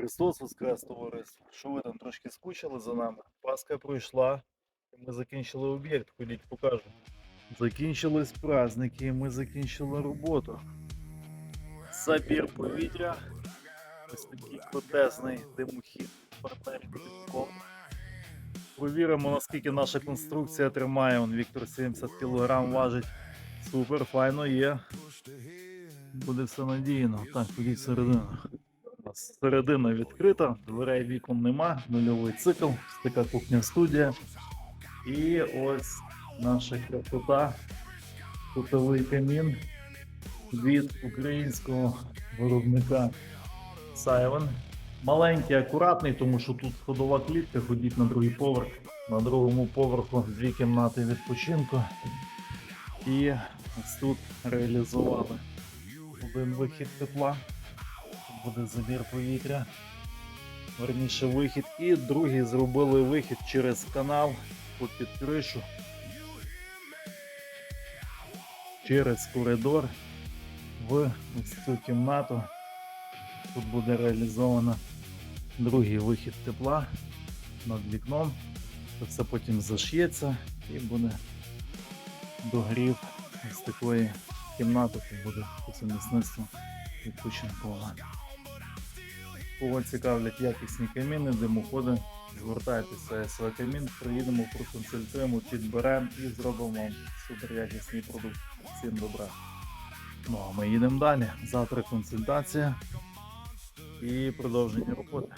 Христос Воскрес, товариство! Що ви там трошки скучили за нами? Пасха пройшла, і ми закінчили об'єкт, ходіть покажу. Закінчились праздники, і ми закінчили роботу. Забір повітря. Ось такий крутезний димохід партнерів Підком. Провіримо, наскільки наша конструкція тримає. Он Віктор 70 кг важить. Супер, файно є. Буде все надійно. Так, ходіть всередину. У нас середина відкрита, дверей вікон нема, нульовий цикл, така кухня-студія. І ось наша красота, кутовий камін від українського виробника Сайвен. Маленький, акуратний, тому що тут ходова клітка, ходіть на другий поверх. На другому поверху 2 кімнати відпочинку. І ось тут реалізували один вихід тепла. Буде забір повітря, верніше вихід, і другий зробили вихід через канал під кришу, через коридор в ось цю кімнату. Тут буде реалізовано другий вихід тепла над вікном. Це все потім заш'ється і буде догрів з такої кімнати, тут буде по сумісництву відпочинкова. Кого цікавлять якісні каміни, димоходи, звертайтеся СВ Камін, приїдемо, проконсультуємо, підберемо і зробимо вам супер якісний продукт. Всім добра. Ну а ми їдемо далі. Завтра консультація і продовження роботи.